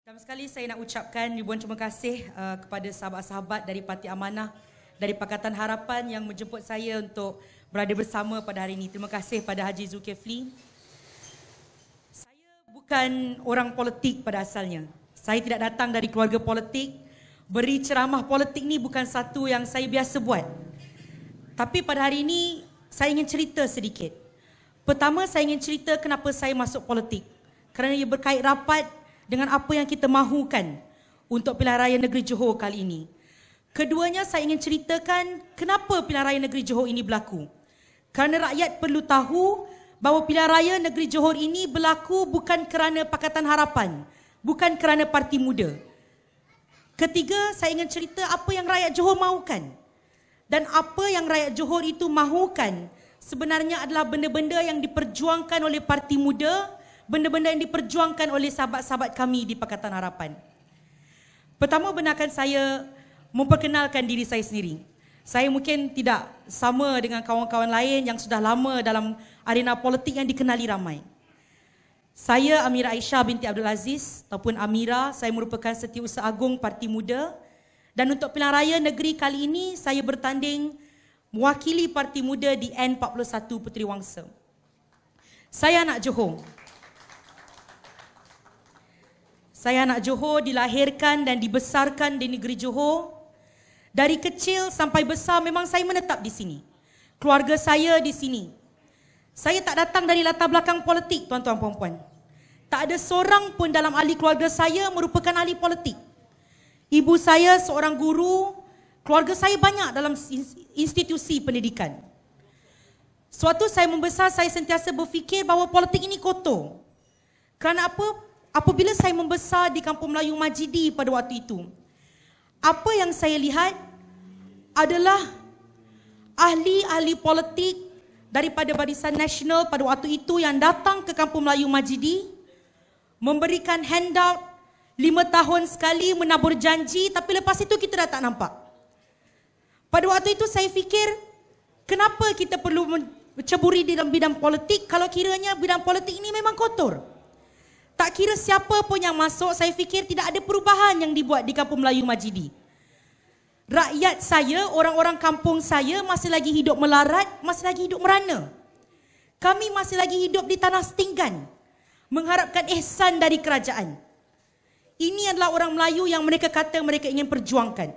Pertama sekali saya nak ucapkan ribuan terima kasih kepada sahabat-sahabat dari Parti Amanah, dari Pakatan Harapan yang menjemput saya untuk berada bersama pada hari ini. Terima kasih pada Haji Zulkifli. Saya bukan orang politik pada asalnya. Saya tidak datang dari keluarga politik. Beri ceramah politik ni bukan satu yang saya biasa buat. Tapi pada hari ini saya ingin cerita sedikit. Pertama, saya ingin cerita kenapa saya masuk politik. Kerana ia berkait rapat dengan apa yang kita mahukan untuk pilihan raya negeri Johor kali ini. Keduanya, saya ingin ceritakan kenapa pilihan raya negeri Johor ini berlaku. Kerana rakyat perlu tahu bahawa pilihan raya negeri Johor ini berlaku bukan kerana Pakatan Harapan, bukan kerana Parti Muda. Ketiga, saya ingin cerita apa yang rakyat Johor mahukan. Dan apa yang rakyat Johor itu mahukan sebenarnya adalah benda-benda yang diperjuangkan oleh Parti Muda, benda-benda yang diperjuangkan oleh sahabat-sahabat kami di Pakatan Harapan. Pertama, benarkan saya memperkenalkan diri saya sendiri. Saya mungkin tidak sama dengan kawan-kawan lain yang sudah lama dalam arena politik yang dikenali ramai. Saya Amira Aisyah binti Abdul Aziz ataupun Amira, saya merupakan Setiausaha Agung Parti Muda. Dan untuk pilihan raya negeri kali ini, saya bertanding mewakili Parti Muda di N41 Puteri Wangsa. Saya anak Johor. Saya anak Johor, dilahirkan dan dibesarkan di negeri Johor. Dari kecil sampai besar memang saya menetap di sini. Keluarga saya di sini. Saya tak datang dari latar belakang politik, tuan-tuan puan-puan. Tak ada seorang pun dalam ahli keluarga saya merupakan ahli politik. Ibu saya seorang guru, keluarga saya banyak dalam institusi pendidikan. Suatu saya membesar, saya sentiasa berfikir bahawa politik ini kotor. Kerana apa? Apabila saya membesar di Kampung Melayu Majidi pada waktu itu, apa yang saya lihat adalah ahli-ahli politik daripada Barisan Nasional pada waktu itu yang datang ke Kampung Melayu Majidi, memberikan handout 5 tahun sekali, menabur janji, tapi lepas itu kita dah tak nampak. Pada waktu itu saya fikir, kenapa kita perlu menceburi dalam bidang politik kalau kiranya bidang politik ini memang kotor? Tak kira siapa pun yang masuk, saya fikir tidak ada perubahan yang dibuat di Kampung Melayu Majidi. Rakyat saya, orang-orang kampung saya masih lagi hidup melarat, masih lagi hidup merana. Kami masih lagi hidup di tanah setinggan, mengharapkan ihsan dari kerajaan. Ini adalah orang Melayu yang mereka kata mereka ingin perjuangkan.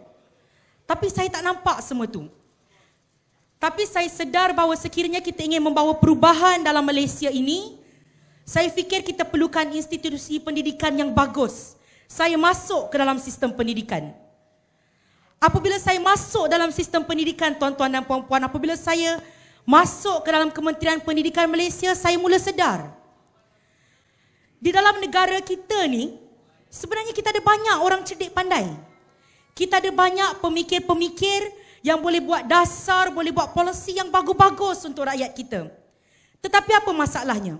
Tapi saya tak nampak semua itu. Tapi saya sedar bahawa sekiranya kita ingin membawa perubahan dalam Malaysia ini, saya fikir kita perlukan institusi pendidikan yang bagus. Saya masuk ke dalam sistem pendidikan. Apabila saya masuk dalam sistem pendidikan, tuan-tuan dan puan-puan, apabila saya masuk ke dalam Kementerian Pendidikan Malaysia, saya mula sedar. Di dalam negara kita ni, sebenarnya kita ada banyak orang cerdik pandai. Kita ada banyak pemikir-pemikir yang boleh buat dasar, boleh buat polisi yang bagus-bagus untuk rakyat kita. Tetapi apa masalahnya?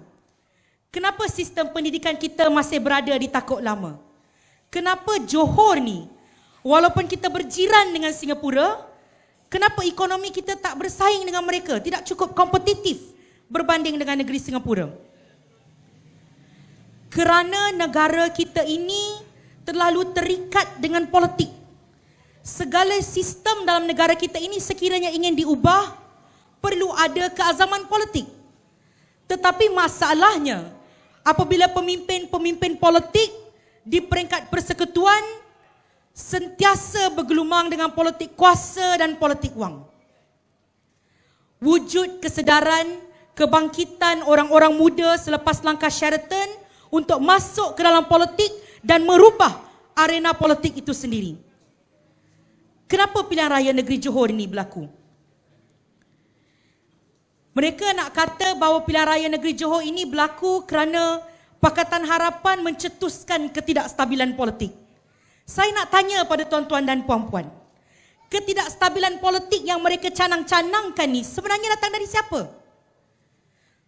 Kenapa sistem pendidikan kita masih berada di takuk lama? Kenapa Johor ni, walaupun kita berjiran dengan Singapura, kenapa ekonomi kita tak bersaing dengan mereka? Tidak cukup kompetitif berbanding dengan negeri Singapura. Kerana negara kita ini terlalu terikat dengan politik. Segala sistem dalam negara kita ini sekiranya ingin diubah, perlu ada keazaman politik. Tetapi masalahnya, apabila pemimpin-pemimpin politik di peringkat persekutuan sentiasa bergelumang dengan politik kuasa dan politik wang. Wujud kesedaran, kebangkitan orang-orang muda selepas langkah Sheraton untuk masuk ke dalam politik dan merubah arena politik itu sendiri. Kenapa pilihan raya negeri Johor ini berlaku? Mereka nak kata bahawa pilihan raya negeri Johor ini berlaku kerana Pakatan Harapan mencetuskan ketidakstabilan politik. Saya nak tanya pada tuan-tuan dan puan-puan, ketidakstabilan politik yang mereka canang-canangkan ni sebenarnya datang dari siapa?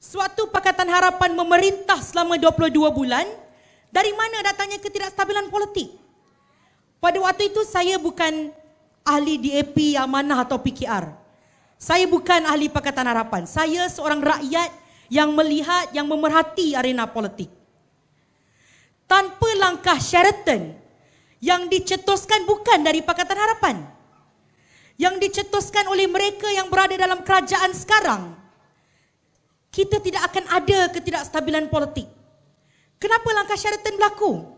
Sewaktu Pakatan Harapan memerintah selama 22 bulan, dari mana datangnya ketidakstabilan politik? Pada waktu itu saya bukan ahli DAP, Amanah atau PKR. Saya bukan ahli Pakatan Harapan. Saya seorang rakyat yang melihat, yang memerhati arena politik. Tanpa langkah langkah Sheraton yang dicetuskan bukan dari Pakatan Harapan, yang dicetuskan oleh mereka yang berada dalam kerajaan sekarang, kita tidak akan ada ketidakstabilan politik. Kenapa langkah Sheraton berlaku?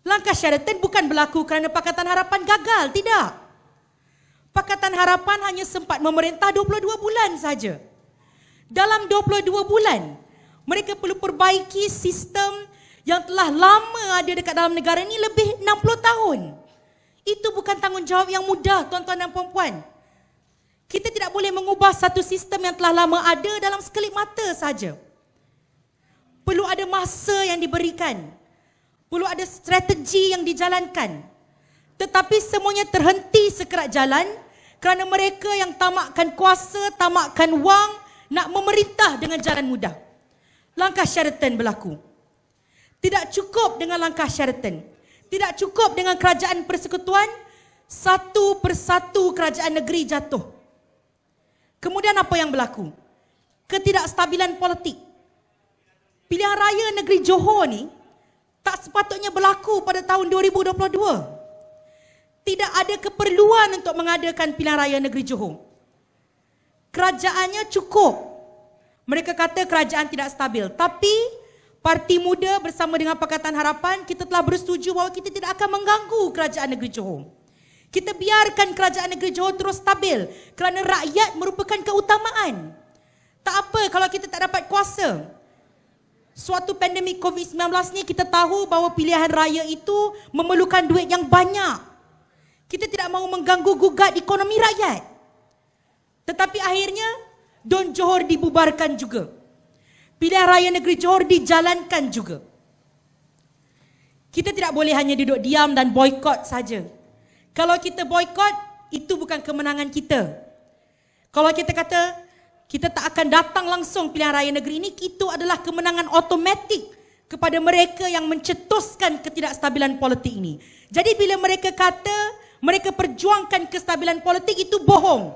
Langkah Sheraton bukan berlaku kerana Pakatan Harapan gagal, tidak. Pakatan Harapan hanya sempat memerintah 22 bulan saja. Dalam 22 bulan, mereka perlu perbaiki sistem yang telah lama ada dekat dalam negara ini lebih 60 tahun. Itu bukan tanggungjawab yang mudah, tuan-tuan dan puan-puan. Kita tidak boleh mengubah satu sistem yang telah lama ada dalam sekelip mata saja. Perlu ada masa yang diberikan. Perlu ada strategi yang dijalankan. Tetapi semuanya terhenti sekerat jalan kerana mereka yang tamakkan kuasa, tamakkan wang, nak memerintah dengan jalan mudah. Langkah Sheraton berlaku. Tidak cukup dengan langkah Sheraton. Tidak cukup dengan kerajaan persekutuan, satu persatu kerajaan negeri jatuh. Kemudian apa yang berlaku? Ketidakstabilan politik. Pilihan raya negeri Johor ni tak sepatutnya berlaku pada tahun 2022. Tidak ada keperluan untuk mengadakan pilihan raya negeri Johor. Kerajaannya cukup. Mereka kata kerajaan tidak stabil. Tapi Parti Muda bersama dengan Pakatan Harapan, kita telah bersetuju bahawa kita tidak akan mengganggu kerajaan negeri Johor. Kita biarkan kerajaan negeri Johor terus stabil kerana rakyat merupakan keutamaan. Tak apa kalau kita tak dapat kuasa. Suatu pandemik COVID-19 ni kita tahu bahawa pilihan raya itu memerlukan duit yang banyak. Kita tidak mahu mengganggu gugat ekonomi rakyat. Tetapi akhirnya Don Johor dibubarkan juga. Pilihan raya negeri Johor dijalankan juga. Kita tidak boleh hanya duduk diam dan boikot saja. Kalau kita boikot, itu bukan kemenangan kita. Kalau kita kata kita tak akan datang langsung pilihan raya negeri ini, itu adalah kemenangan automatik kepada mereka yang mencetuskan ketidakstabilan politik ini. Jadi bila mereka kata mereka perjuangkan kestabilan politik, itu bohong.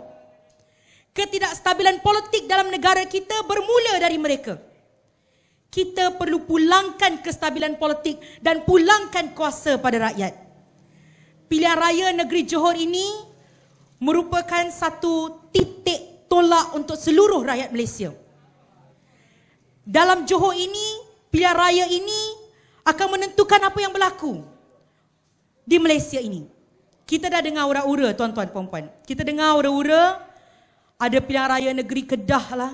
Ketidakstabilan politik dalam negara kita bermula dari mereka. Kita perlu pulangkan kestabilan politik dan pulangkan kuasa pada rakyat. Pilihan raya negeri Johor ini merupakan satu titik tolak untuk seluruh rakyat Malaysia. Dalam Johor ini, pilihan raya ini akan menentukan apa yang berlaku di Malaysia ini. Kita dah dengar ura-ura, tuan-tuan dan puan-puan. Kita dengar ura-ura, ada pilihan raya negeri Kedah lah,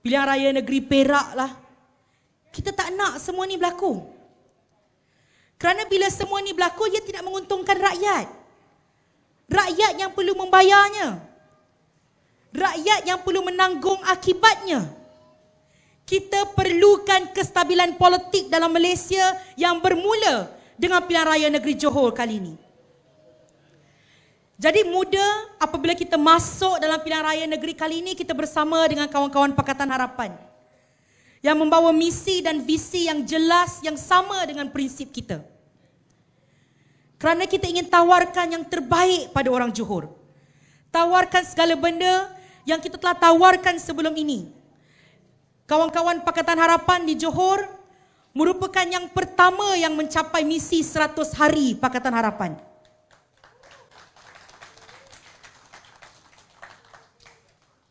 pilihan raya negeri Perak lah. Kita tak nak semua ni berlaku. Kerana bila semua ni berlaku, ia tidak menguntungkan rakyat. Rakyat yang perlu membayarnya. Rakyat yang perlu menanggung akibatnya. Kita perlukan kestabilan politik dalam Malaysia yang bermula dengan pilihan raya negeri Johor kali ini. Jadi mudah apabila kita masuk dalam pilihan raya negeri kali ini, kita bersama dengan kawan-kawan Pakatan Harapan yang membawa misi dan visi yang jelas, yang sama dengan prinsip kita. Kerana kita ingin tawarkan yang terbaik pada orang Johor. Tawarkan segala benda yang kita telah tawarkan sebelum ini. Kawan-kawan Pakatan Harapan di Johor merupakan yang pertama yang mencapai misi 100 hari Pakatan Harapan.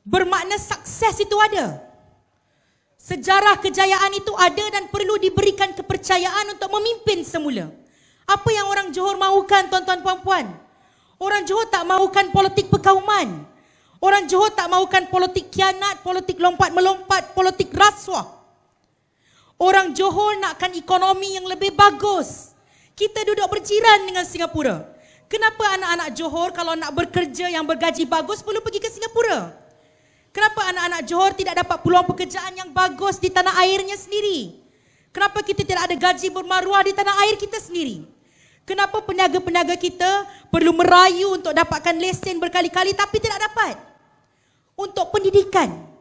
Bermakna sukses itu ada. Sejarah kejayaan itu ada dan perlu diberikan kepercayaan untuk memimpin semula. Apa yang orang Johor mahukan, tuan-tuan puan-puan? Orang Johor tak mahukan politik perkauman. Orang Johor tak mahukan politik khianat, politik lompat-melompat, politik rasuah. Orang Johor nakkan ekonomi yang lebih bagus. Kita duduk berjiran dengan Singapura. Kenapa anak-anak Johor kalau nak bekerja yang bergaji bagus perlu pergi ke Singapura? Kenapa anak-anak Johor tidak dapat peluang pekerjaan yang bagus di tanah airnya sendiri? Kenapa kita tidak ada gaji bermaruah di tanah air kita sendiri? Kenapa peniaga-peniaga kita perlu merayu untuk dapatkan lesen berkali-kali tapi tidak dapat? Untuk pendidikan.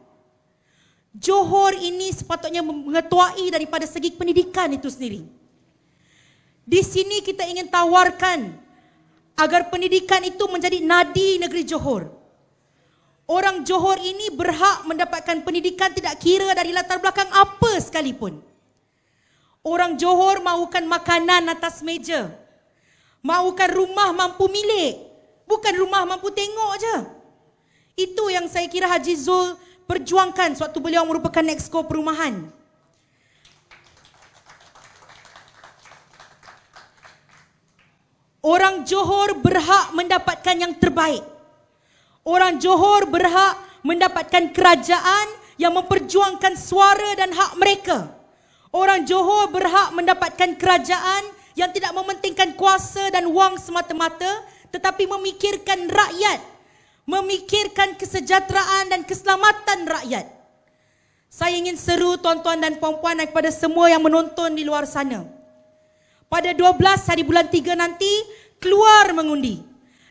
Johor ini sepatutnya mengetuai daripada segi pendidikan itu sendiri. Di sini kita ingin tawarkan agar pendidikan itu menjadi nadi negeri Johor. Orang Johor ini berhak mendapatkan pendidikan tidak kira dari latar belakang apa sekalipun. Orang Johor mahukan makanan atas meja. Mahukan rumah mampu milik. Bukan rumah mampu tengok je. Itu yang saya kira Haji Zul perjuangkan sewaktu beliau merupakan Exco Perumahan. Orang Johor berhak mendapatkan yang terbaik. Orang Johor berhak mendapatkan kerajaan yang memperjuangkan suara dan hak mereka. Orang Johor berhak mendapatkan kerajaan yang tidak mementingkan kuasa dan wang semata-mata, tetapi memikirkan rakyat, memikirkan kesejahteraan dan keselamatan rakyat. Saya ingin seru tuan-tuan dan puan-puan dan kepada semua yang menonton di luar sana. Pada 12 hari bulan 3 nanti, keluar mengundi.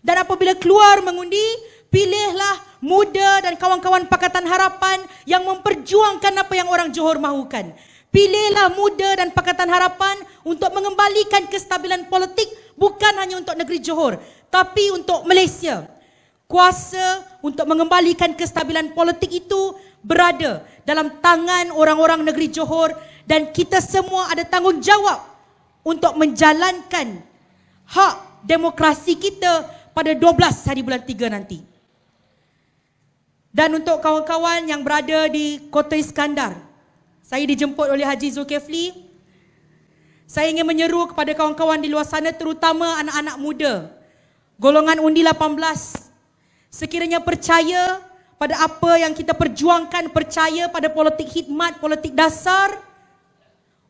Dan apabila keluar mengundi, pilihlah muda dan kawan-kawan Pakatan Harapan yang memperjuangkan apa yang orang Johor mahukan. Pilihlah muda dan Pakatan Harapan untuk mengembalikan kestabilan politik bukan hanya untuk negeri Johor, tapi untuk Malaysia. Kuasa untuk mengembalikan kestabilan politik itu berada dalam tangan orang-orang negeri Johor dan kita semua ada tanggungjawab untuk menjalankan hak demokrasi kita pada 12 hari bulan 3 nanti. Dan untuk kawan-kawan yang berada di Kota Iskandar, saya dijemput oleh Haji Zulkifli. Saya ingin menyeru kepada kawan-kawan di luar sana, terutama anak-anak muda, golongan undi 18, sekiranya percaya pada apa yang kita perjuangkan, percaya pada politik khidmat, politik dasar,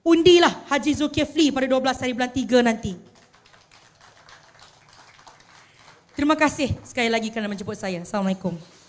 undilah Haji Zulkifli pada 12 hari bulan 3 nanti. Terima kasih sekali lagi kerana menjemput saya. Assalamualaikum.